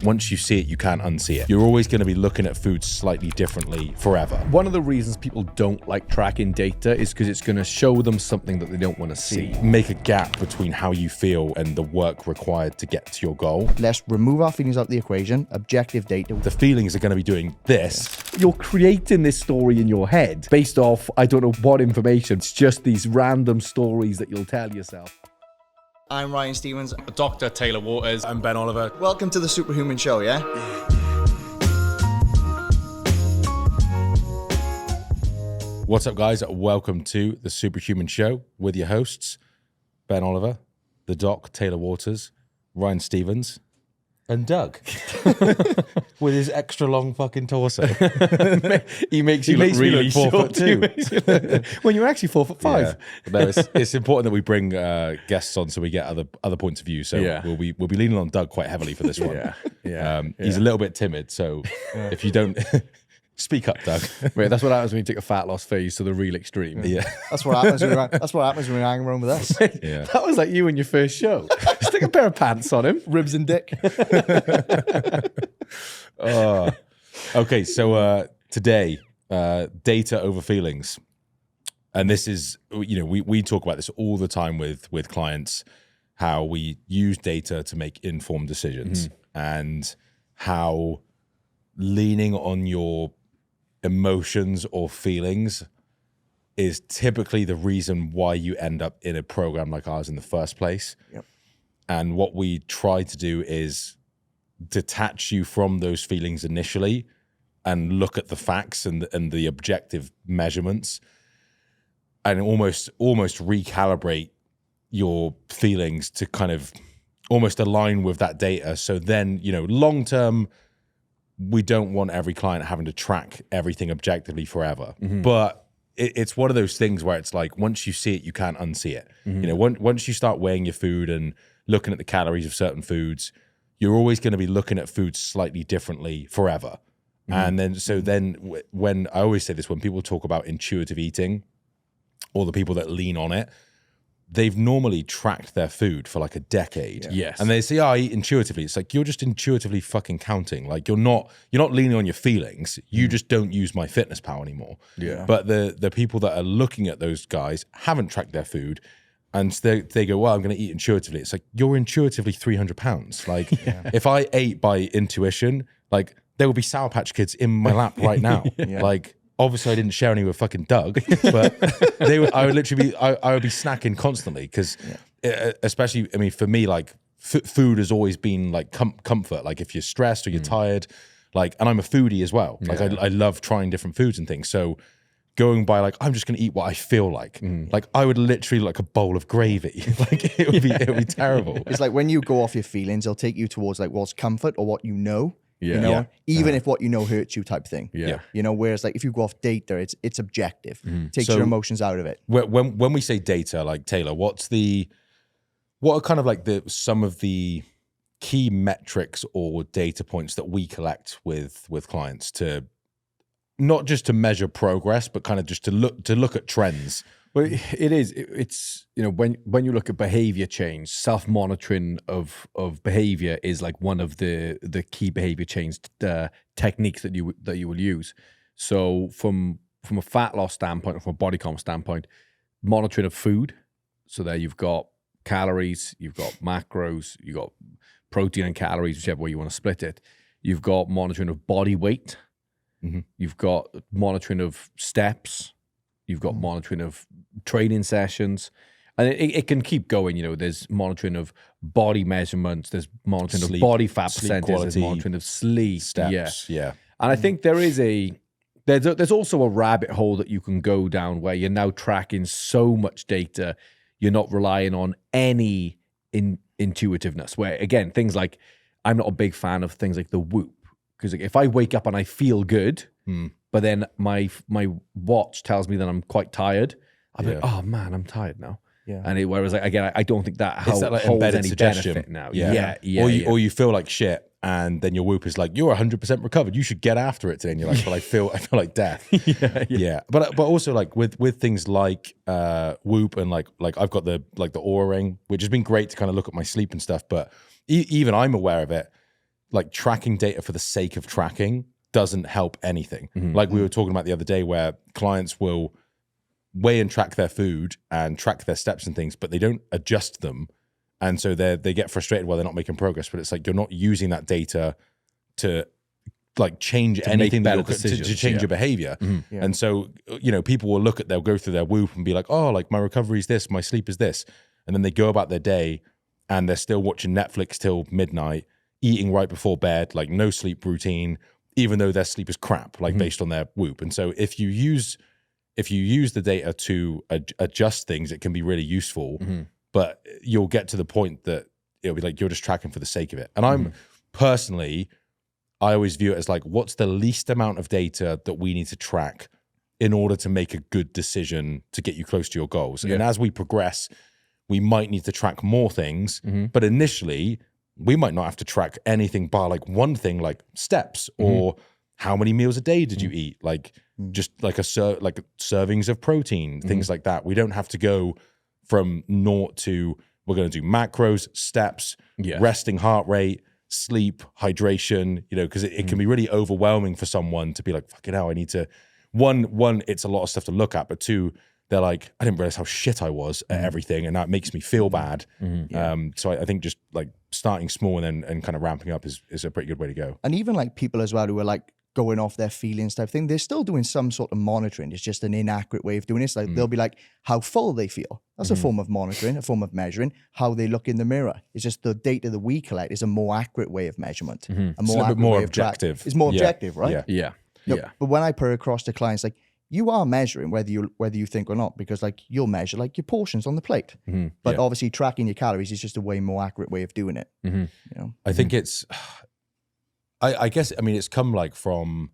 Once you see it, you can't unsee it. You're always going to be looking at food slightly differently forever. One of the reasons people don't like tracking data is because it's going to show them something that they don't want to see. Make a gap between how you feel and the work required to get to your goal. Let's remove our feelings out of the equation. Objective data. The feelings are going to be doing this. You're creating this story in your head based off, I don't know what information. It's just these random stories that you'll tell yourself. I'm Ryan Stevens. Dr. Taylor Waters. I'm Ben Oliver. Welcome to the Superhuman Show, yeah? What's up, guys? Welcome to the Superhuman Show with your hosts, Ben Oliver, the Doc, Taylor Waters, Ryan Stevens, and Doug. With his extra long fucking torso. He makes you look really 4'2". When you're actually 4'5". Yeah. No, it's important that we bring guests on so we get other points of view. So Yeah. we'll be leaning on Doug quite heavily for this one. Yeah. He's a little bit timid, so if you don't speak up, Doug. Wait, that's what happens when you take a fat loss phase to the real extreme. Yeah. That's what happens when you're hanging around with us. Yeah. That was like you in your first show. Stick a pair of pants on him. Ribs and dick. Okay, so today, data over feelings. And this is, we talk about this all the time with clients, how we use data to make informed decisions and how leaning on your emotions or feelings is typically the reason why you end up in a program like ours in the first place. Yep. And what we try to do is detach you from those feelings initially and look at the facts and the objective measurements and almost recalibrate your feelings to kind of almost align with that data. So then, long term, we don't want every client having to track everything objectively forever. But it's one of those things where it's like, once you see it, you can't unsee it. Once you start weighing your food and looking at the calories of certain foods, you're always going to be looking at food slightly differently forever. And then when I always say this, when people talk about intuitive eating or the people that lean on it, they've normally tracked their food for like a decade. Yes. And they say, I eat intuitively. It's like, you're just intuitively fucking counting. Like you're not leaning on your feelings. You just don't use MyFitnessPal anymore. Yeah. But the people that are looking at those guys haven't tracked their food. And they go, well, I'm going to eat intuitively. It's like, you're intuitively 300 pounds. Like if I ate by intuition, like there would be Sour Patch Kids in my lap right now. Like, obviously, I didn't share any with fucking Doug, but I would literally be, I would be snacking constantly because, especially, I mean, for me, like food has always been like comfort. Like if you're stressed or you're tired, like, and I'm a foodie as well. Like I love trying different foods and things. So going by like, I'm just going to eat what I feel like. Like I would literally like a bowl of gravy. Like it would be terrible. It's like when you go off your feelings, they'll take you towards like what's comfort or what you know. Yeah. Even if what you know hurts you type thing. Yeah. Whereas like if you go off data, it's objective. Takes So- your emotions out of it. When we say data, like Taylor, what are kind of like some of the key metrics or data points that we collect with clients to not just to measure progress, but kind of just to look at trends? Well, it's when you look at behavior change, self-monitoring of behavior is like one of the key behavior change techniques that you will use. So from a fat loss standpoint or from a body comp standpoint, monitoring of food. So there you've got calories, you've got macros, you've got protein and calories, whichever way you want to split it. You've got monitoring of body weight. You've got monitoring of steps. You've got monitoring of training sessions, and it can keep going. There's monitoring of body measurements, there's monitoring of body fat percentage, there's monitoring of sleep, steps. Yeah. And I think there's also a rabbit hole that you can go down where you're now tracking so much data, you're not relying on any intuitiveness. Where again, things like, I'm not a big fan of things like the Whoop, because if I wake up and I feel good. But then my watch tells me that I'm quite tired. I'm like, oh man, I'm tired now. Yeah. And whereas again, I don't think that holds like any embedded suggestion benefit now. Yeah. Or you feel like shit, and then your Whoop is like, you're 100% recovered. You should get after it today. And you're like, but I feel like death. Yeah. But also like with things like Whoop and like I've got the Oura Ring, which has been great to kind of look at my sleep and stuff. But even I'm aware of it. like tracking data for the sake of tracking doesn't help anything. Like we were talking about the other day, where clients will weigh and track their food and track their steps and things, but they don't adjust them. And so they get frustrated while they're not making progress. But it's like, you're not using that data to like change anything, to change your behavior. And so, you know, people will they'll go through their Whoop and be like, oh, like my recovery is this, my sleep is this. And then they go about their day and they're still watching Netflix till midnight, eating right before bed, like no sleep routine, even though their sleep is crap, like based on their Whoop. And so if you use the data to adjust things, it can be really useful, but you'll get to the point that it'll be like, you're just tracking for the sake of it. And I'm personally, I always view it as like, what's the least amount of data that we need to track in order to make a good decision to get you close to your goals? And as we progress, we might need to track more things, but initially we might not have to track anything bar like one thing, like steps or how many meals a day did you eat? Like just like like servings of protein, things like that. We don't have to go from naught to, we're going to do macros, steps, resting heart rate, sleep, hydration, you know, because it can be really overwhelming for someone to be like, fucking hell, I need to, one, it's a lot of stuff to look at, but two, they're like, I didn't realize how shit I was at everything, and that makes me feel bad. So I think just like starting small and kind of ramping up is a pretty good way to go. And even like people as well who are like going off their feelings type thing, they're still doing some sort of monitoring. It's just an inaccurate way of doing it. So like they'll be like, how full they feel. That's a form of monitoring, a form of measuring. How they look in the mirror. It's just the data that we collect is a more accurate way of measurement. A more It's a little bit more objective. It's more objective, right? Yeah. But when I put it across to clients, like, you are measuring whether you think or not, because like you'll measure like your portions on the plate, but obviously tracking your calories is just a way more accurate way of doing it. You know? I think it's, I guess, I mean, it's come like from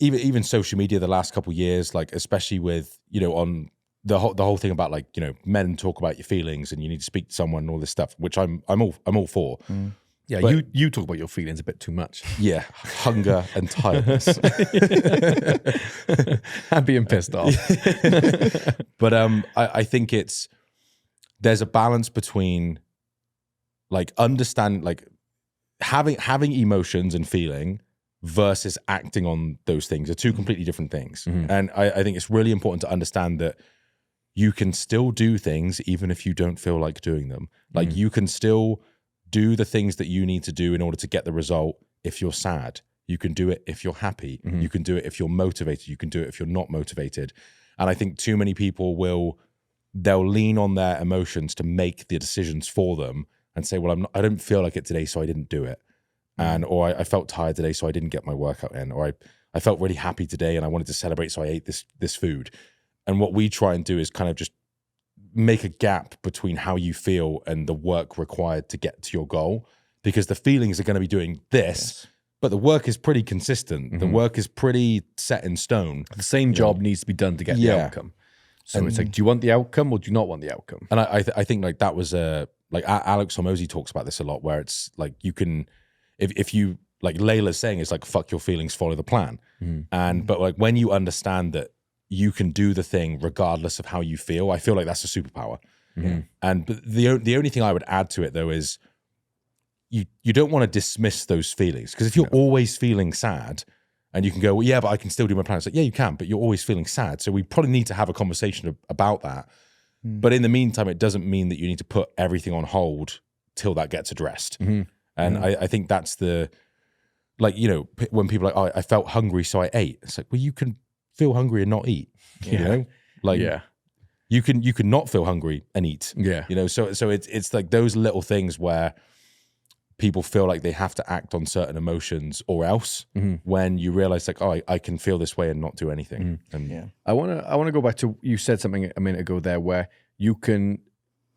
even social media the last couple of years, like especially with, you know, on the whole thing about like, you know, men talk about your feelings and you need to speak to someone and all this stuff, which I'm all for. Yeah, but, you talk about your feelings a bit too much. Yeah, hunger and tiredness. I'm being pissed off. But I think there's a balance between like understanding, like having emotions and feeling versus acting on those things are two completely different things. And I think it's really important to understand that you can still do things even if you don't feel like doing them. Like you can still do the things that you need to do in order to get the result. If you're sad, you can do it. If you're happy, you can do it. If you're motivated, you can do it. If you're not motivated. And I think too many people they'll lean on their emotions to make the decisions for them and say, well, I don't feel like it today, so I didn't do it. Or I felt tired today, so I didn't get my workout in. Or I felt really happy today and I wanted to celebrate, so I ate this food. And what we try and do is kind of just make a gap between how you feel and the work required to get to your goal, because the feelings are going to be doing this, but the work is pretty consistent. The work is pretty set in stone. The same job needs to be done to get the outcome. So it's like, do you want the outcome or do you not want the outcome? And I think like that was like Alex Hormozy talks about this a lot, where it's like you can, if you, like Layla's saying, it's like, fuck your feelings, follow the plan. But like when you understand that you can do the thing regardless of how you feel, I feel like that's a superpower. But the only thing I would add to it though is you don't want to dismiss those feelings, because if you're always feeling sad and you can go, well, yeah, but I can still do my plan. It's like, yeah, you can, but you're always feeling sad. So we probably need to have a conversation about that. But in the meantime, it doesn't mean that you need to put everything on hold till that gets addressed. And I think that's the, like, you know, when people are like, oh, I felt hungry, so I ate. It's like, well, you can feel hungry and not eat, you know? Like, you can not feel hungry and eat. You know, so it's like those little things where people feel like they have to act on certain emotions or else, when you realize like, oh, I can feel this way and not do anything. And I wanna go back to, you said something a minute ago there where you can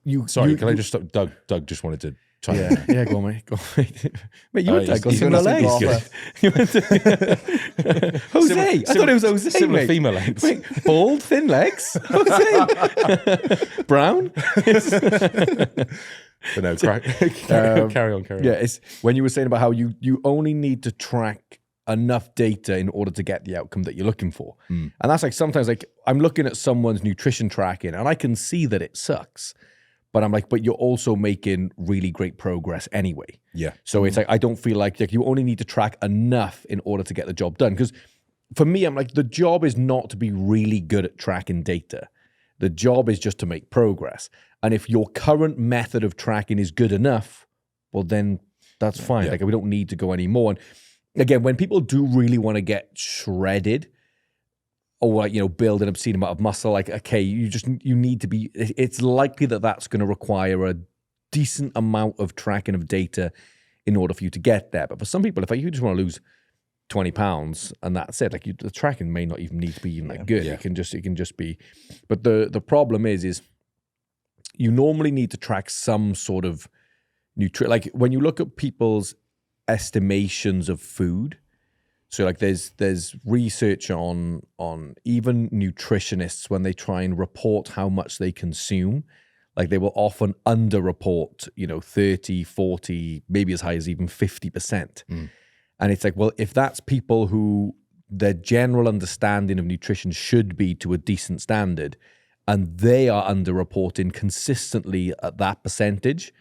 can I just stop? Doug just wanted to chime in. Yeah, go on, mate. Go on, mate. Mate, you went to he's similar gonna legs. You went to Jose. I thought it was Jose. Similar mate. female legs. Wait, bald, thin legs. Jose. Brown. But no, carry on. Yeah, it's when you were saying about how you only need to track enough data in order to get the outcome that you're looking for. And that's like sometimes like I'm looking at someone's nutrition tracking and I can see that it sucks. But I'm like, but you're also making really great progress anyway. Yeah. So it's like, I don't feel like you only need to track enough in order to get the job done. Because for me, I'm like, the job is not to be really good at tracking data. The job is just to make progress. And if your current method of tracking is good enough, well, then that's fine. Yeah. Like, we don't need to go anymore. And again, when people do really want to get shredded, or like, build an obscene amount of muscle, like, okay, you need to be, it's likely that that's going to require a decent amount of tracking of data in order for you to get there. But for some people, if you just want to lose 20 pounds and that's it, like, the tracking may not even need to be even that good. Yeah. It can just be, but the problem is you normally need to track some sort of like when you look at people's estimations of food. So like there's research on even nutritionists, when they try and report how much they consume, like they will often underreport, 30, 40, maybe as high as even 50%. And it's like, well, if that's people who their general understanding of nutrition should be to a decent standard, and they are underreporting consistently at that percentage,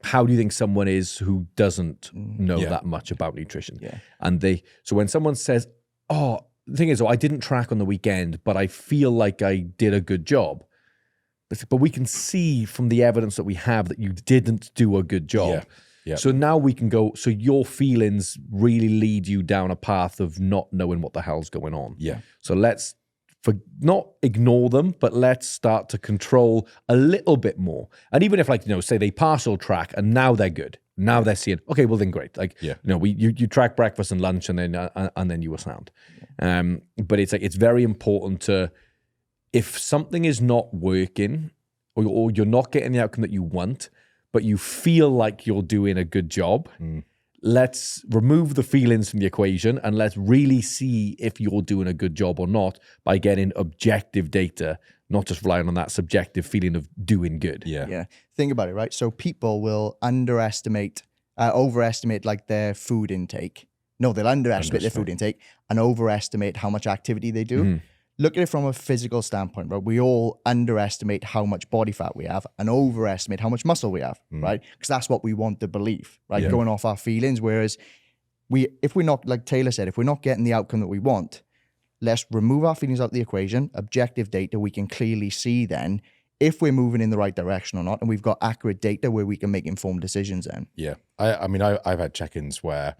how do you think someone is who doesn't know that much about nutrition? Yeah. And so when someone says, the thing is, I didn't track on the weekend, but I feel like I did a good job. But we can see from the evidence that we have that you didn't do a good job. Yeah. So now we can go, so your feelings really lead you down a path of not knowing what the hell's going on. Yeah. So let's not ignore them, but let's start to control a little bit more. And even if, like, say they partial track and now they're good. Now they're seeing, okay, well then great. Like, you track breakfast and lunch and then you were sound. But it's like, it's very important to, if something is not working or you're not getting the outcome that you want, but you feel like you're doing a good job, let's remove the feelings from the equation and let's really see if you're doing a good job or not by getting objective data, not just relying on that subjective feeling of doing good. Yeah. Think about it, right? So people will overestimate like their food intake. No, they'll underestimate their food intake and overestimate how much activity they do. Look at it from a physical standpoint, right? We all underestimate how much body fat we have and overestimate how much muscle we have, right? Because that's what we want to believe, right? Going off our feelings. Whereas if we're not, like Taylor said, if we're not getting the outcome that we want, let's remove our feelings out of the equation. Objective data, we can clearly see then if we're moving in the right direction or not. And we've got accurate data where we can make informed decisions then. Yeah. I mean, I've had check-ins where,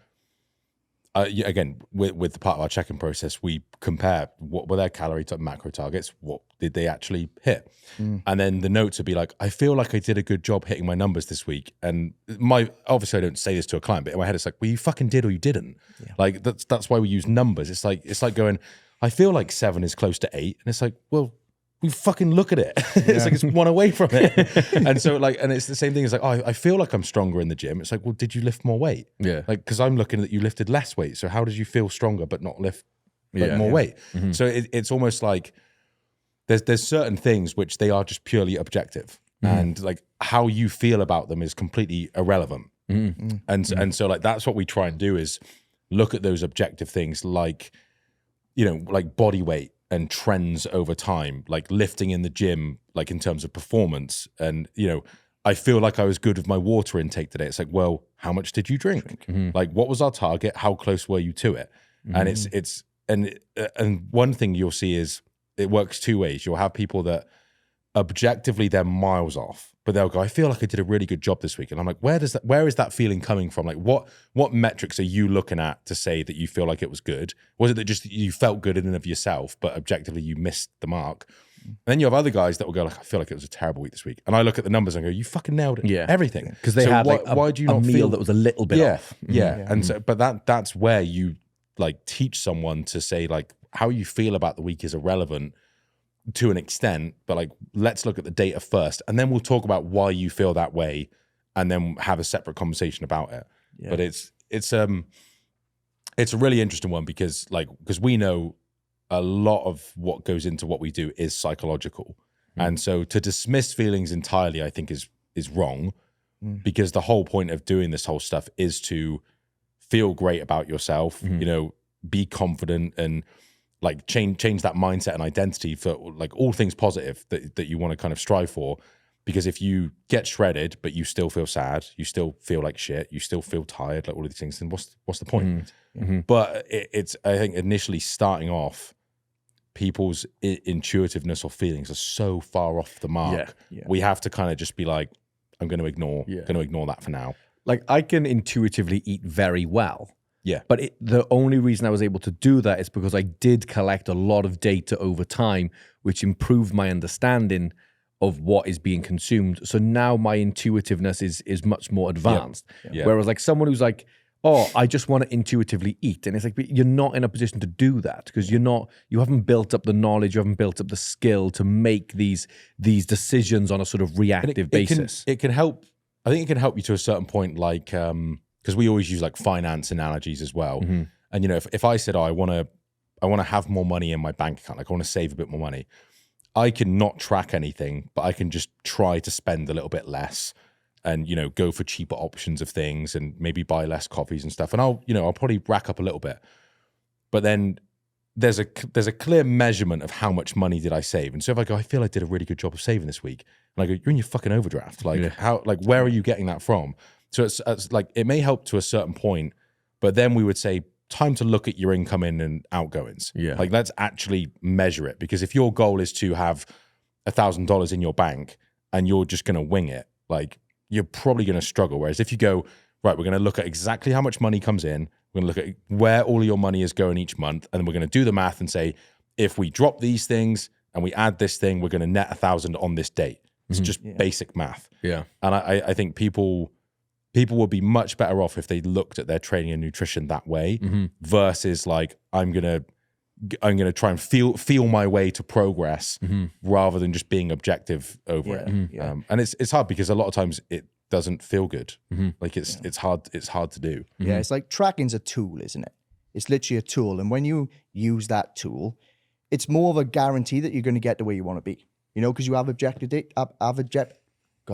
again, with the part of our check-in process, we compare what were their calorie to macro targets, what did they actually hit, and then the notes would be like, I feel like I did a good job hitting my numbers this week. And obviously I don't say this to a client, but in my head it's like, well, you fucking did or you didn't. Like that's why we use numbers. It's like going, I feel like 7 is close to 8, and it's like, well, we fucking look at it. It's like it's one away from it. And so and it's the same thing. It's like, I feel like I'm stronger in the gym. It's like, well, did you lift more weight? Yeah. Like, because I'm looking at you lifted less weight. So how did you feel stronger but not lift more weight? So it's almost like there's certain things which they are just purely objective, and like how you feel about them is completely irrelevant. And so like that's what we try and do is look at those objective things, like like body weight and trends over time, like lifting in the gym, like in terms of performance. And, I feel like I was good with my water intake today. It's like, well, how much did you drink? Like, what was our target? How close were you to it? And and one thing you'll see is it works two ways. You'll have people that objectively they're miles off, but they'll go, I feel like I did a really good job this week. And I'm like, where is that feeling coming from? Like, what metrics are you looking at to say that you feel like it was good? Was it that just you felt good in and of yourself, but objectively you missed the mark? And then you have other guys that will go like, I feel like it was a terrible week this week. And I look at the numbers and go, you fucking nailed it. Yeah. Everything. Because they had why do you a not meal feel that was a little bit off. Yeah. And so, but that's where you like teach someone to say like, how you feel about the week is irrelevant to an extent, but like, let's look at the data first, and then we'll talk about why you feel that way, and then have a separate conversation about it. Yeah. But it's a really interesting one because we know a lot of what goes into what we do is psychological, and so to dismiss feelings entirely, I think is wrong, because the whole point of doing this whole stuff is to feel great about yourself, be confident and like change that mindset and identity for like all things positive that you want to kind of strive for. Because if you get shredded, but you still feel sad, you still feel like shit, you still feel tired, like all of these things, then what's the point? But it's, I think, initially starting off, people's intuitiveness or feelings are so far off the mark. We have to kind of just be like, I'm going to ignore that for now. Like, I can intuitively eat very well. Yeah. But the only reason I was able to do that is because I did collect a lot of data over time, which improved my understanding of what is being consumed. So now my intuitiveness is much more advanced. Whereas like someone who's like, oh, I just want to intuitively eat. And it's like, you're not in a position to do that because you haven't built up the knowledge, you haven't built up the skill to make these decisions on a sort of reactive basis. It can help. I think it can help you to a certain point, like, because we always use like finance analogies as well. And, you know, if I said, oh, I want to have more money in my bank account, like I want to save a bit more money, I can not track anything, but I can just try to spend a little bit less and, you know, go for cheaper options of things and maybe buy less coffees and stuff. And I'll probably rack up a little bit, but then there's a clear measurement of how much money did I save. And so if I go, I feel I did a really good job of saving this week, and I go, you're in your fucking overdraft. Like where are you getting that from? So it's like, it may help to a certain point, but then we would say, time to look at your income in and outgoings. Like, let's actually measure it. Because if your goal is to have $1,000 in your bank and you're just going to wing it, like, you're probably going to struggle. Whereas if you go, right, we're going to look at exactly how much money comes in, we're going to look at where all of your money is going each month, and then we're going to do the math and say, if we drop these things and we add this thing, we're going to net 1,000 on this date. It's just basic math. And I think people would be much better off if they looked at their training and nutrition that way versus like, I'm gonna try and feel my way to progress rather than just being objective over it. And it's hard because a lot of times it doesn't feel good. Like it's hard to do. It's like tracking's a tool, isn't it? It's literally a tool, and when you use that tool, it's more of a guarantee that you're going to get to where you want to be. You know, because you have God,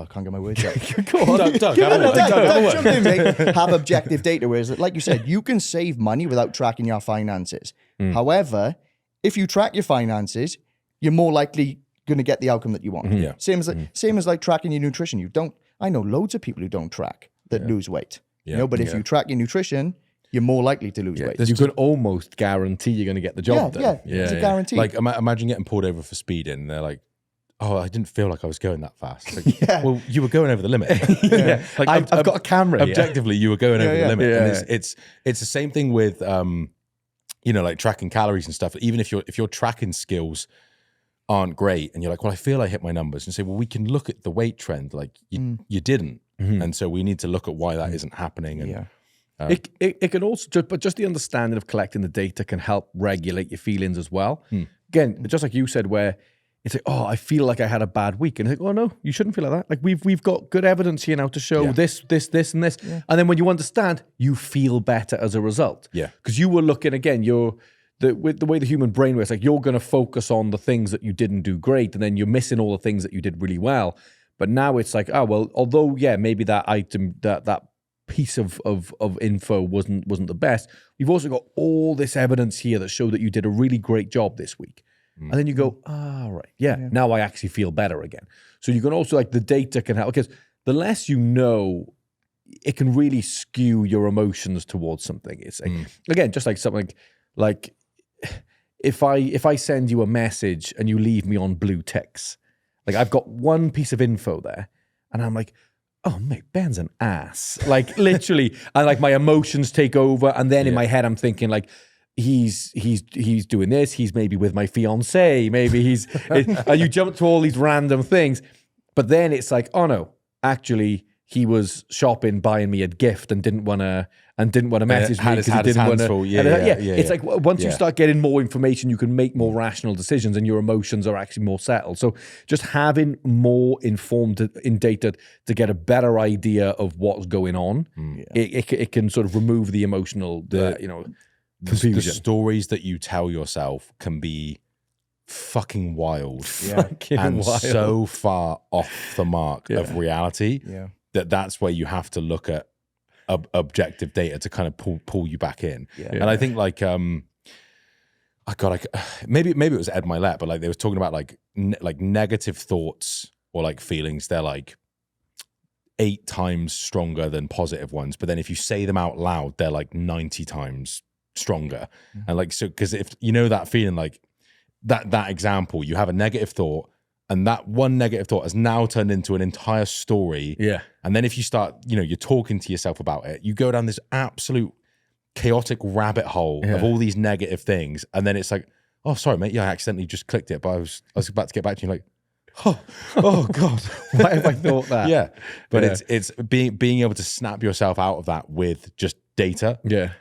I can't get my words out. Go on, Doug, jump in, mate. Have objective data. Whereas, like you said, you can save money without tracking your finances. However, if you track your finances, you're more likely going to get the outcome that you want. Same as like tracking your nutrition. I know loads of people who don't track that lose weight. You know, but if you track your nutrition, you're more likely to lose weight. You can almost guarantee you're going to get the job done. It's a guarantee. Like, imagine getting pulled over for speeding, and they're like, oh, I didn't feel like I was going that fast. Like, well, you were going over the limit. Like, I've got a camera. Objectively, you were going over the limit. And it's the same thing with, you know, like tracking calories and stuff. Even if your tracking skills aren't great, and you're like, well, I feel I hit my numbers, and say, well, we can look at the weight trend. Like you didn't, and so we need to look at why that isn't happening. And it can also, but just the understanding of collecting the data can help regulate your feelings as well. Again, just like you said, where it's like, oh, I feel like I had a bad week. And it's like, oh no, you shouldn't feel like that. Like we've got good evidence here now to show this, and this. And then when you understand, you feel better as a result. Because you were looking, again, with the way the human brain works, like you're going to focus on the things that you didn't do great, and then you're missing all the things that you did really well. But now it's like, oh, well, although, maybe that item, that piece of info wasn't the best, we've also got all this evidence here that show that you did a really great job this week. And then you go, right, now I actually feel better again. So you can also, like, the data can help, because the less you know, it can really skew your emotions towards something. It's like, again, just like something like if I send you a message and you leave me on blue ticks, like I've got one piece of info there, and I'm like, oh, mate, Ben's an ass. Like literally, and like my emotions take over, and then in my head I'm thinking like, he's doing this, he's maybe with my fiance, maybe and you jump to all these random things, but then it's like, oh no, actually he was shopping, buying me a gift, and didn't want to message me because he didn't want to. It's like once you start getting more information, you can make more rational decisions, and your emotions are actually more settled. So just having more informed in data to get a better idea of what's going on, it can sort of remove the emotional, confusion. The stories that you tell yourself can be fucking wild, and wild. So far off the mark of reality that's where you have to look at objective data to kind of pull you back in. And I think like maybe it was Ed Milet, but like they were talking about like negative thoughts or like feelings, they're like 8 times stronger than positive ones. But then if you say them out loud, they're like 90 times stronger. And like, so, because if you know that feeling, like that example, you have a negative thought, and that one negative thought has now turned into an entire story. Yeah. And then if you start, you're talking to yourself about it, you go down this absolute chaotic rabbit hole of all these negative things. And then it's like, oh, sorry, mate. Yeah, I accidentally just clicked it, but I was about to get back to you like, oh God, why have I thought that? Yeah. But it's being able to snap yourself out of that with just data. Yeah.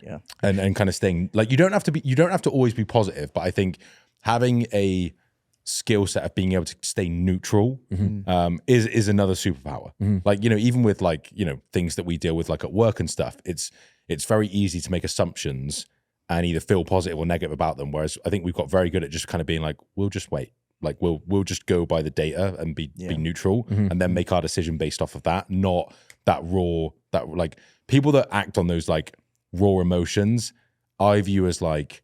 And kind of staying like, you don't have to always be positive, but I think having a skill set of being able to stay neutral is another superpower. Like, even with like, things that we deal with like at work and stuff, it's very easy to make assumptions and either feel positive or negative about them. Whereas I think we've got very good at just kind of being like, we'll just wait. Like we'll just go by the data and be neutral and then make our decision based off of that, not that raw, that like people that act on those like raw emotions, I view as like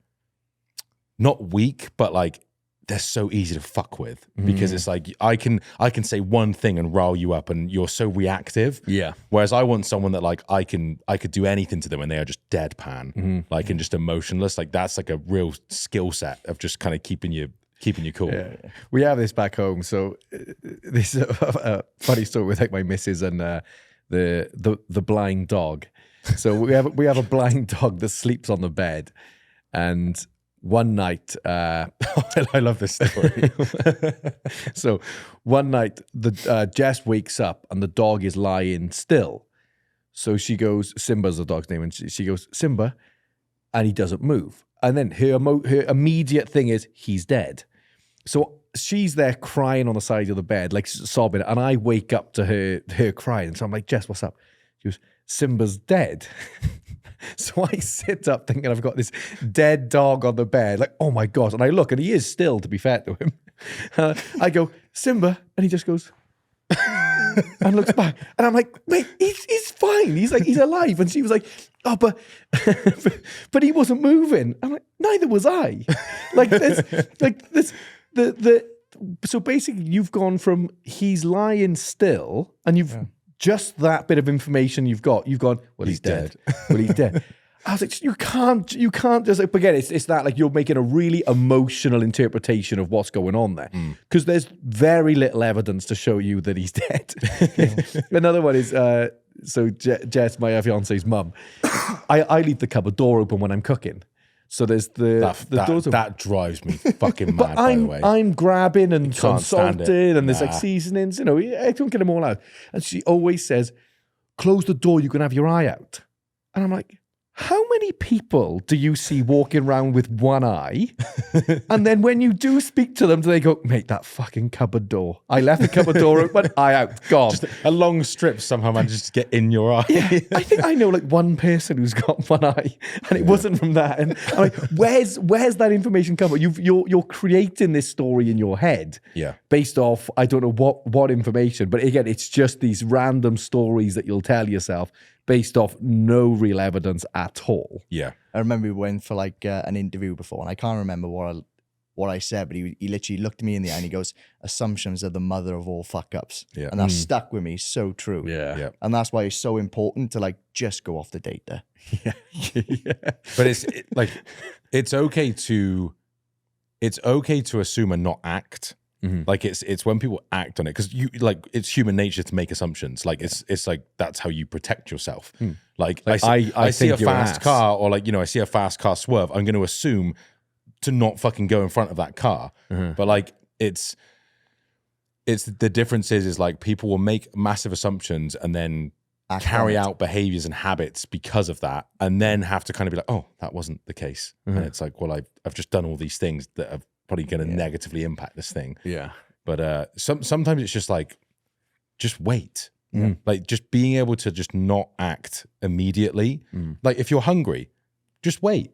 not weak, but like they're so easy to fuck with because it's like I can say one thing and rile you up and you're so reactive. Yeah. Whereas I want someone that like I could do anything to them and they are just deadpan, like and just emotionless. Like that's like a real skill set of just kind of keeping you cool. Yeah. We have this back home. So this is a funny story with like my missus and the blind dog. So we have a blind dog that sleeps on the bed, and one night, I love this story. So one night, Jess wakes up and the dog is lying still. So she goes, Simba's the dog's name, and she goes, Simba, and he doesn't move. And then her immediate thing is, he's dead. So she's there crying on the side of the bed, like sobbing, and I wake up to her crying. So I'm like, Jess, what's up? She goes, Simba's dead. So I sit up thinking I've got this dead dog on the bed, like, oh my God. And I look, and he is still, to be fair to him. I go, Simba, and he just goes, and looks back. And I'm like, wait, he's fine. He's alive. And she was like, oh, but he wasn't moving. I'm like, neither was I. So basically you've gone from he's lying still, and you've just that bit of information you've gone, well, he's dead. Well, he's dead. I was like, you can't just like, again, it's that like you're making a really emotional interpretation of what's going on there because there's very little evidence to show you that he's dead. Another one is, so Jess, my fiance's mum, I leave the cupboard door open when I'm cooking. So there's the doors open. That drives me fucking mad, by the way. I'm grabbing and salting and there's Nah. like seasonings, I don't get them all out. And she always says, close the door, you can have your eye out. And I'm like, how many people do you see walking around with one eye? And then when you do speak to them, do they go, mate, that fucking cupboard door. I left the cupboard door open, eye out, gone. Just a long strip somehow manages to get in your eye. Yeah, I think I know like one person who's got one eye, and it wasn't from that. And I'm like, where's that information come from? You're creating this story in your head, based off I don't know what information. But again, it's just these random stories that you'll tell yourself based off no real evidence at all. Yeah. I remember we went for like an interview before, and I can't remember what I said, but he literally looked at me in the eye and he goes, assumptions are the mother of all fuck ups. Yeah. And that stuck with me so true. Yeah. And that's why it's so important to like just go off the data. Yeah. But it's okay to assume and not act. Like it's when people act on it, because it's human nature to make assumptions. Like it's like that's how you protect yourself. Like I see a fast car, or like I see a fast car swerve, I'm going to assume to not fucking go in front of that car. But like it's the difference is like people will make massive assumptions and then carry out behaviors and habits because of that, and then have to kind of be like, oh, that wasn't the case. And it's like, well, I've just done all these things that have probably going to negatively impact this thing. Yeah. But sometimes it's just like, just wait. Like just being able to just not act immediately. Like if you're hungry, just wait.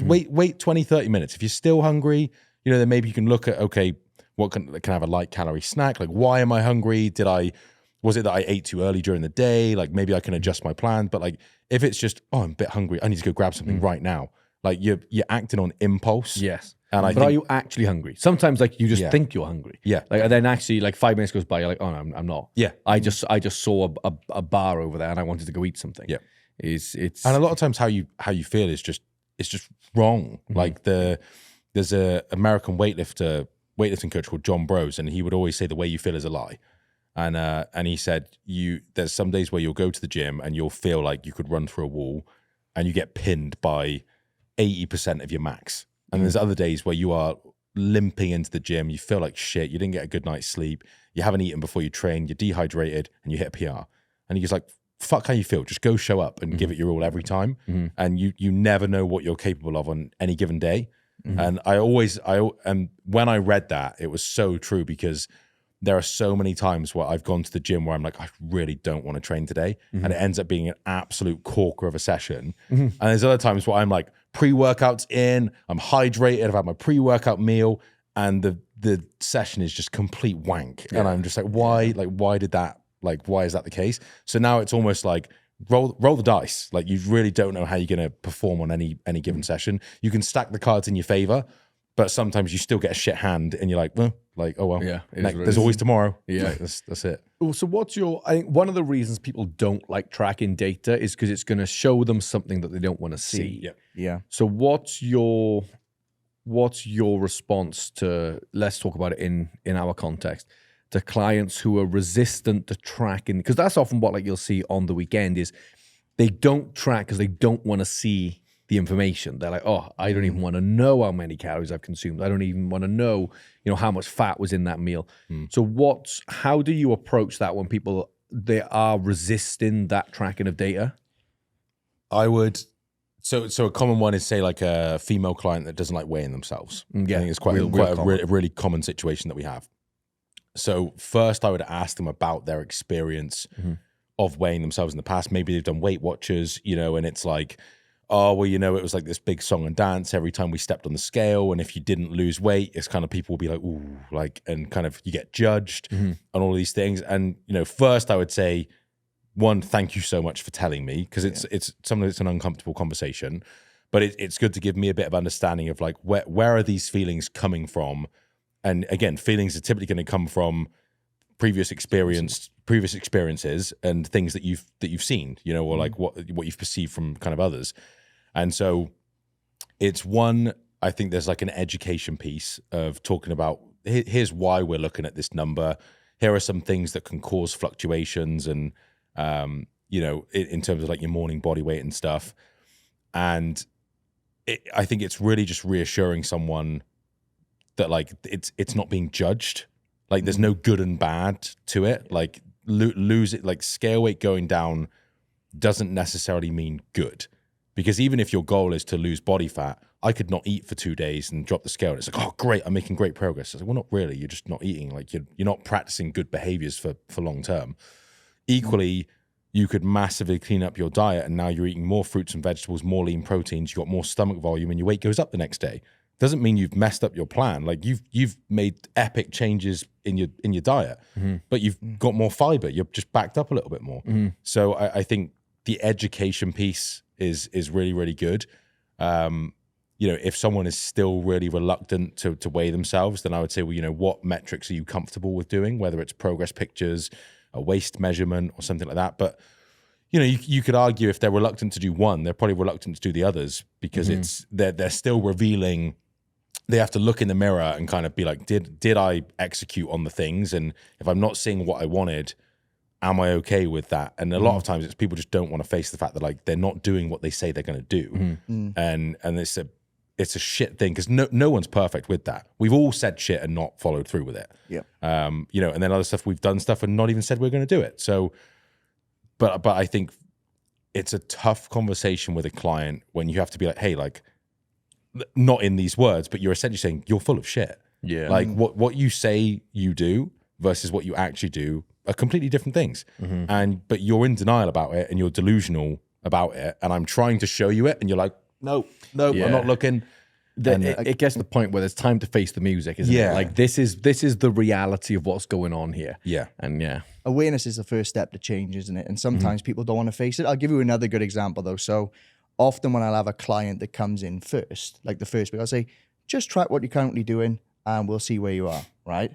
Wait 20, 30 minutes. If you're still hungry, then maybe you can look at, okay, what can I have a light calorie snack? Like, why am I hungry? Was it that I ate too early during the day? Like maybe I can adjust my plan. But like, if it's just, oh, I'm a bit hungry, I need to go grab something right now. Like you're acting on impulse. Yes. And But are you actually hungry? Sometimes like you just Yeah. think you're hungry. Yeah. Like, and then actually like 5 minutes goes by, you're like, oh no, I'm not. Yeah. I just saw a bar over there and I wanted to go eat something. Yeah. It's And a lot of times how you feel is just wrong. Like there's a American weightlifting coach called John Bros, and he would always say the way you feel is a lie. And he said there's some days where you'll go to the gym and you'll feel like you could run through a wall and you get pinned by 80% of your max. And there's other days where you are limping into the gym, you feel like shit, you didn't get a good night's sleep, you haven't eaten before you train, you're dehydrated, and you hit a PR. And he's like, fuck how you feel, just go show up and give it your all every time. And you never know what you're capable of on any given day. And and when I read that, it was so true, because there are so many times where I've gone to the gym where I'm like, I really don't want to train today. And it ends up being an absolute corker of a session. And there's other times where I'm like, pre-workout's in, I'm hydrated, I've had my pre-workout meal, and the session is just complete wank. And I'm just like, why? Like, why did that? Like, why is that the case? So now it's almost like roll the dice. Like, you really don't know how you're going to perform on any given session. You can stack the cards in your favor, but sometimes you still get a shit hand and you're like, well, oh well. Yeah, There's always tomorrow. Yeah. Like, that's it. So I think one of the reasons people don't like tracking data is because it's going to show them something that they don't want to see. Yeah. So what's your response to, let's talk about it in our context, to clients who are resistant to tracking? Because that's often what like you'll see on the weekend is they don't track because they don't want to see the information. They're like, oh, I don't even want to know how many calories I've consumed. I don't even want to know, how much fat was in that meal. So how do you approach that when people, they are resisting that tracking of data? I would. So a common one is, say, like a female client that doesn't like weighing themselves. Yeah, I think it's quite a really common situation that we have. So first I would ask them about their experience of weighing themselves in the past. Maybe they've done Weight Watchers, and it's like, oh, well, it was like this big song and dance every time we stepped on the scale. And if you didn't lose weight, it's kind of, people will be like, ooh, like, and kind of you get judged and all of these things. And, first I would say, one, thank you so much for telling me, because it's something that's an uncomfortable conversation, but it's good to give me a bit of understanding of like, where are these feelings coming from? And again, feelings are typically going to come from previous experiences and things that you've seen, or like what you've perceived from kind of others. And so it's one, I think there's like an education piece of talking about, here's why we're looking at this number. Here are some things that can cause fluctuations and, in terms of like your morning body weight and stuff. And I think it's really just reassuring someone that like, it's not being judged. Like there's no good and bad to it. Like lose it, like scale weight going down doesn't necessarily mean good, because even if your goal is to lose body fat, I could not eat for 2 days and drop the scale. And it's like, oh, great, I'm making great progress. It's like, well, not really. You're just not eating. Like you're not practicing good behaviors for long term. Equally, you could massively clean up your diet, and now you're eating more fruits and vegetables, more lean proteins. You got more stomach volume, and your weight goes up the next day. Doesn't mean you've messed up your plan. Like you've made epic changes in your diet, but you've got more fiber. You're just backed up a little bit more. So I think the education piece is really, really good. If someone is still really reluctant to weigh themselves, then I would say, well, what metrics are you comfortable with doing? Whether it's progress pictures, a waist measurement, or something like that. But you could argue if they're reluctant to do one, they're probably reluctant to do the others, because they're still revealing. They have to look in the mirror and kind of be like, did I execute on the things? And if I'm not seeing what I wanted, am I okay with that? And a lot of times it's people just don't want to face the fact that like they're not doing what they say they're going to do. And it's a shit thing, because no one's perfect with that. We've all said shit and not followed through with it. Yeah. And then other stuff, we've done stuff and not even said we're going to do it. So, but I think it's a tough conversation with a client when you have to be like, hey, like, not in these words, but you're essentially saying you're full of shit. Yeah. Like what you say you do versus what you actually do are completely different things. But you're in denial about it and you're delusional about it. And I'm trying to show you it, and you're like, no, I'm not looking. It gets to the point where there's time to face the music, isn't it? Like this is the reality of what's going on here. Yeah. And awareness is the first step to change, isn't it? And sometimes people don't want to face it. I'll give you another good example though. So often when I'll have a client that comes in first, like the first week, I'll say, just track what you're currently doing and we'll see where you are, right?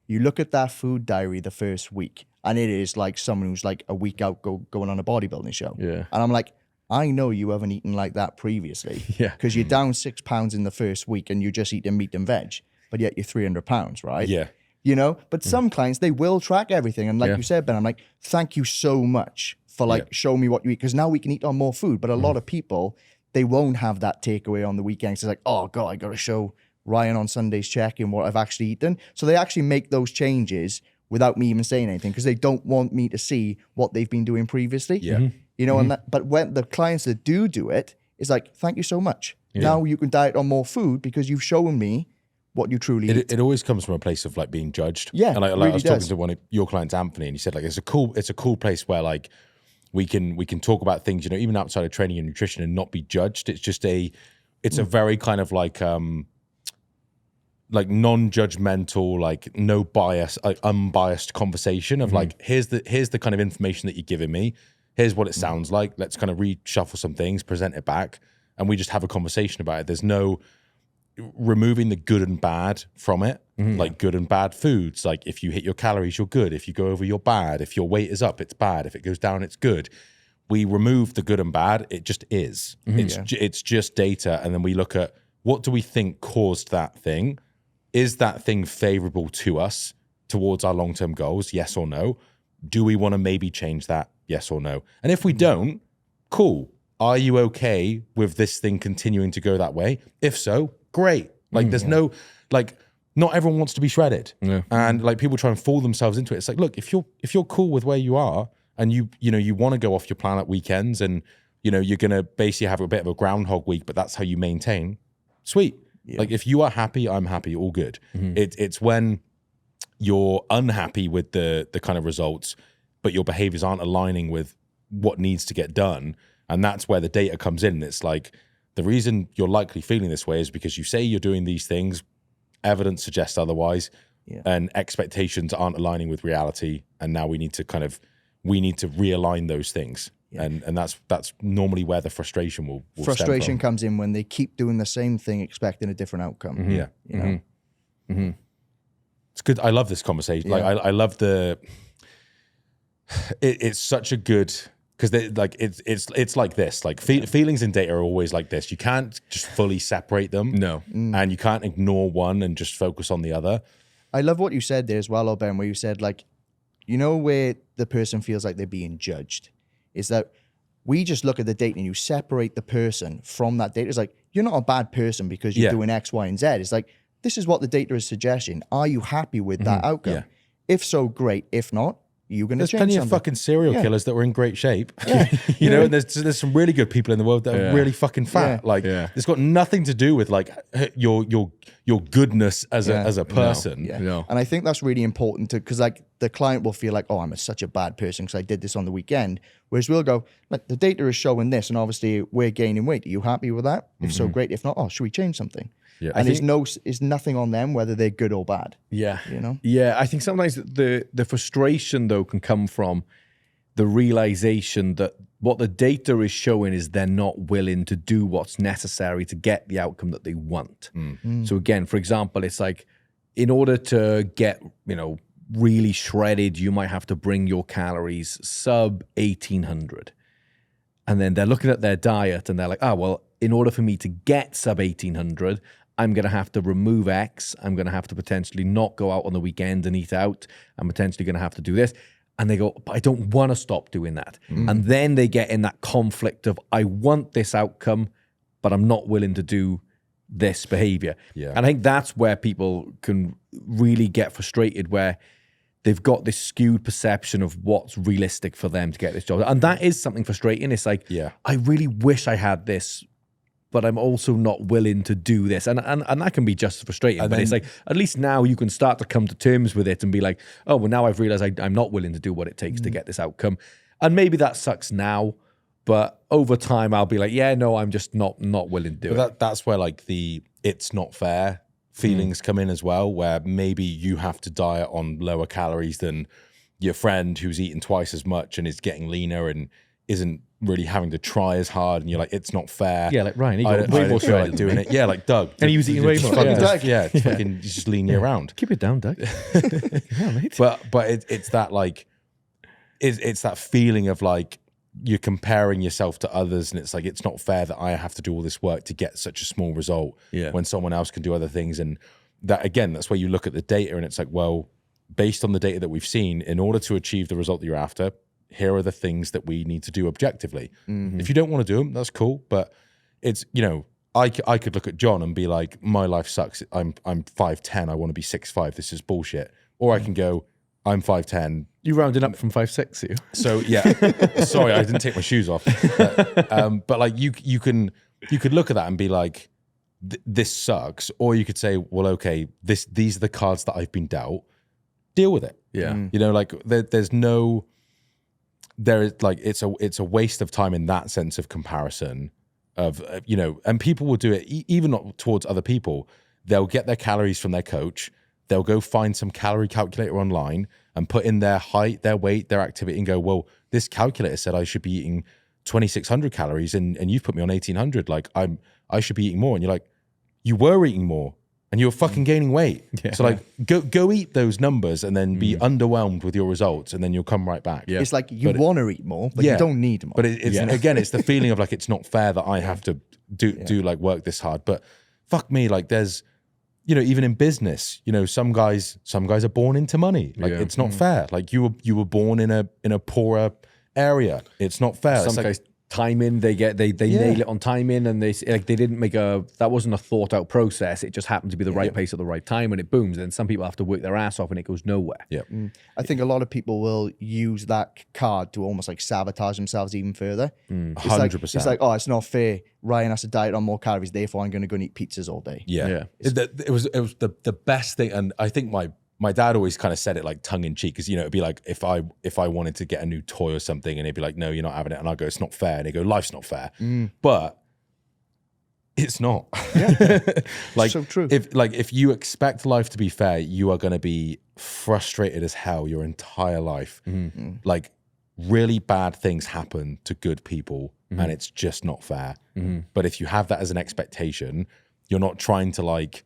You look at that food diary the first week and it is like someone who's like a week out going on a bodybuilding show. Yeah. And I'm like, I know you haven't eaten like that previously. Yeah. Because you're down 6 pounds in the first week and you're just eating meat and veg, but yet you're 300 pounds, right? Yeah. You know, but some clients, they will track everything. And like you said, Ben, I'm like, thank you so much for like showing me what you eat. Because now we can eat on more food. But a lot of people, they won't have that takeaway on the weekends. It's like, oh God, I got to show Ryan on Sundays checking what I've actually eaten. So they actually make those changes without me even saying anything because they don't want me to see what they've been doing previously. Yeah. You know, and that, but when the clients that do it, it's like, thank you so much. Now you can diet on more food because you've shown me what you truly eat. It always comes from a place of like being judged. Yeah, and I really was talking does. to one of your clients, Anthony, and he said like it's a cool place where like we can talk about things, you know, even outside of training and nutrition and not be judged. It's just a very kind of like non-judgmental, like no bias, like unbiased conversation of like here's the kind of information that you're giving me. Here's what it sounds like. Let's kind of reshuffle some things, present it back, and we just have a conversation about it. There's no removing the good and bad from it, like good and bad foods. Like if you hit your calories, you're good. If you go over, you're bad. If your weight is up, it's bad. If it goes down, it's good. We remove the good and bad. It just is. It's just data. And then we look at what do we think caused that thing? Is that thing favorable to us towards our long-term goals? Yes or no? Do we want to maybe change that? Yes or no? And if we don't, cool. Are you okay with this thing continuing to go that way? If so, great. Like there's no, like not everyone wants to be shredded. Yeah. And like people try and fool themselves into it. It's like, look, if you're cool with where you are and you want to go off your plan at weekends and you know, you're going to basically have a bit of a groundhog week, but that's how you maintain. Sweet. Yeah. Like if you are happy, I'm happy, all good. It's when you're unhappy with the kind of results, but your behaviors aren't aligning with what needs to get done. And that's where the data comes in. It's like the reason you're likely feeling this way is because you say you're doing these things, evidence suggests otherwise, and expectations aren't aligning with reality. And now we need to realign those things. Yeah. And that's normally where the frustration will frustration comes in when they keep doing the same thing expecting a different outcome. Yeah. You know? It's good. I love this conversation. Like I love it's such a good, because it's like this. Like feelings and data are always like this. You can't just fully separate them. No. And you can't ignore one and just focus on the other. I love what you said there as well, Ben, where you said like, you know, where the person feels like they're being judged is that we just look at the data and you separate the person from that data. It's like, you're not a bad person because you're doing X, Y, and Z. It's like, this is what the data is suggesting. Are you happy with that outcome? Yeah. If so, great. If not, you're going to change There's plenty something. of fucking serial killers that were in great shape. You know, and there's some really good people in the world that are really fucking fat. Like, it's got nothing to do with like your goodness as a person. No. And I think that's really important because like the client will feel like, oh, I'm such a bad person because I did this on the weekend. Whereas we'll go, like, the data is showing this, and obviously we're gaining weight. Are you happy with that? If so, great. If not, oh, should we change something? Yeah. And there's nothing on them whether they're good or bad. Yeah. You know? Yeah. I think sometimes the frustration though can come from the realization that what the data is showing is they're not willing to do what's necessary to get the outcome that they want. So again, for example, it's like in order to get, you know, really shredded, you might have to bring your calories sub 1800. And then they're looking at their diet and they're like, oh, well, in order for me to get sub 1800, I'm going to have to remove X. I'm going to have to potentially not go out on the weekend and eat out. I'm potentially going to have to do this. And they go, but I don't want to stop doing that. And then they get in that conflict of, I want this outcome, but I'm not willing to do this behavior. Yeah. And I think that's where people can really get frustrated, where they've got this skewed perception of what's realistic for them to get this job. And that is something frustrating. It's like, I really wish I had this, but I'm also not willing to do this. And that can be just as frustrating. But it's like, at least now you can start to come to terms with it and be like, oh, well, now I've realized I'm not willing to do what it takes to get this outcome. And maybe that sucks now, but over time I'll be like, yeah, no, I'm just not willing to do it. That's where like it's not fair feelings come in as well, where maybe you have to diet on lower calories than your friend who's eating twice as much and is getting leaner and isn't really having to try as hard, and you're like, it's not fair. Yeah, like Ryan, he I got don't, way I more don't feel like shredded doing than it. Yeah, like Doug. And he was eating way just more. fucking Yeah. just- yeah, just fucking just leaning you around. Keep it down, Doug. Yeah, mate. But it's that like it's that feeling of like you're comparing yourself to others, and it's like it's not fair that I have to do all this work to get such a small result when someone else can do other things. And that again, that's where you look at the data, and it's like, well, based on the data that we've seen, in order to achieve the result that you're after, here are the things that we need to do objectively. If you don't want to do them, that's cool. But it's, you know, I could look at John and be like, my life sucks. I'm 5'10". I want to be 6'5". This is bullshit. Or I can go, I'm 5'10". You rounded up from 5'6", you. So yeah, sorry, I didn't take my shoes off. But like you could look at that and be like, this sucks. Or you could say, well, okay, these are the cards that I've been dealt. Deal with it. Yeah. You know, like there's no, there is like, it's a waste of time in that sense of comparison of, you know, and people will do it even not towards other people. They'll get their calories from their coach. They'll go find some calorie calculator online and put in their height, their weight, their activity, and go, well, this calculator said I should be eating 2,600 calories and you've put me on 1,800. Like I should be eating more. And you're like, you were eating more and you were fucking gaining weight. Yeah. So like go eat those numbers and then be underwhelmed with your results, and then you'll come right back. Yeah. It's like you want to eat more, but you don't need more. But it's again, it's the feeling of like, it's not fair that I have to do like work this hard. But fuck me, like there's, you know, even in business, you know, some guys are born into money. Like it's not fair. Like you were born in a poorer area. It's not fair. Some guys timing, they nail it on timing, and they didn't make that wasn't a thought out process. It just happened to be the right place at the right time, and it booms. And some people have to work their ass off and it goes nowhere. Yeah. I think a lot of people will use that card to almost like sabotage themselves even further. 100%. It's like, oh, it's not fair. Ryan has to diet on more calories, therefore I'm going to go and eat pizzas all day. Yeah. It was the best thing. And I think my dad always kind of said it like tongue in cheek, because, you know, it'd be like if I wanted to get a new toy or something, and he'd be like, no, you're not having it. And I'd go, it's not fair. And he'd go, life's not fair. But it's not. Yeah. Like, so true. If you expect life to be fair, you are going to be frustrated as hell your entire life. Like really bad things happen to good people, and it's just not fair. But if you have that as an expectation, you're not trying to like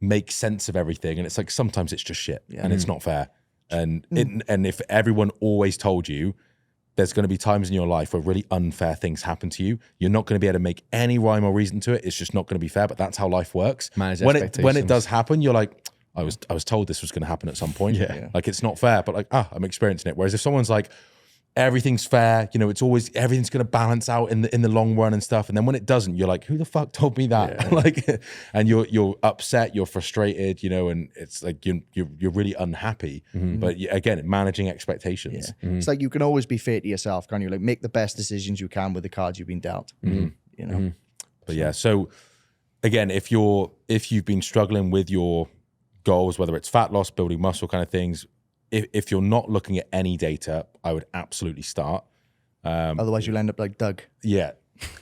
make sense of everything, and it's like sometimes it's just shit and it's not fair. And and if everyone always told you there's going to be times in your life where really unfair things happen to you, you're not going to be able to make any rhyme or reason to it. It's just not going to be fair. But that's how life works. Manage When expectations. it does happen, you're like, I was told this was going to happen at some point. Like it's not fair, but like I'm experiencing it. Whereas if someone's like, everything's fair, you know, it's always, everything's going to balance out in the long run and stuff. And then when it doesn't, you're like, who the fuck told me that? Like, and you're upset, you're frustrated, you know, and it's like you're really unhappy. But again, managing expectations. It's like you can always be fair to yourself, can't you? Like make the best decisions you can with the cards you've been dealt. You know. But yeah, so again, if you've been struggling with your goals, whether it's fat loss, building muscle kind of things, if you're not looking at any data, I would absolutely start. Otherwise, you'll end up like Doug. Yeah.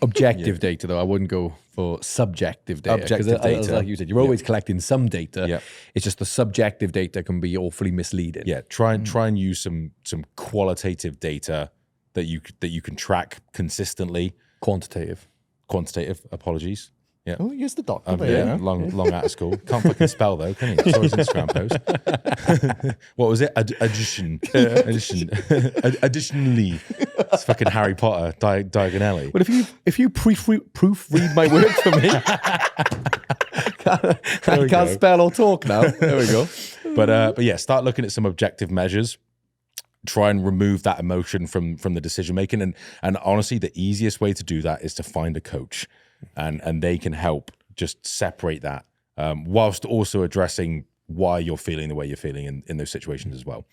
Objective data, though. I wouldn't go for subjective data. Objective data. Like you said, you're always collecting some data. Yeah. It's just the subjective data can be awfully misleading. Yeah. Try and use some qualitative data that you can track consistently. Quantitative. Apologies. Yeah. Oh, here's the doctor. Long out of school. Can't fucking spell though, can you? Saw his Instagram post. What was it? Addition. Additionally. It's fucking Harry Potter, Diagonelli. But if you proofread my work for me, I can't spell or talk now. There we go. But yeah, start looking at some objective measures. Try and remove that emotion from the decision making. And honestly, the easiest way to do that is to find a coach. And they can help just separate that, whilst also addressing why you're feeling the way you're feeling in those situations as well.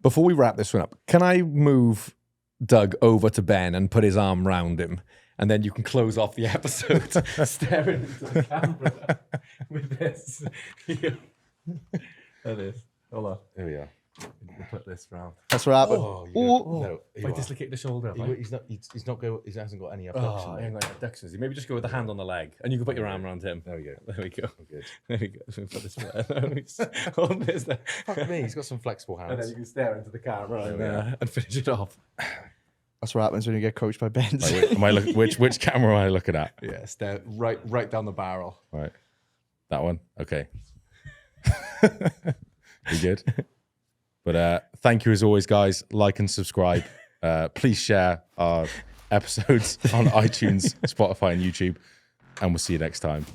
Before we wrap this one up, can I move Doug over to Ben and put his arm round him? And then you can close off the episode staring into the camera with this. That is. Hold on. There we are. Put this round. That's what happened. No, I dislocate the shoulder. He hasn't got any Oh, abduction. I ain't got any abductions. Maybe just go with the hand on the leg, and you can put your arm around him. There we go. There we go. Good. There we go. Put this hold this there. Fuck me, he's got some flexible And then hands. you can stare into the camera There we are. and finish it off. That's what happens when you get coached by Ben. Which camera am I looking at? Yeah, stare right down the barrel. Right. That one? Okay. You good? But thank you as always, guys. Like and subscribe. Please share our episodes on iTunes, Spotify, and YouTube. And we'll see you next time.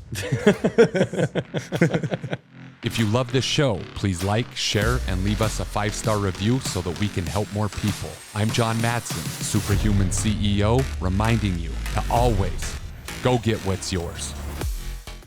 If you love this show, please like, share, and leave us a 5-star review so that we can help more people. I'm John Matson, Superhuman CEO, reminding you to always go get what's yours.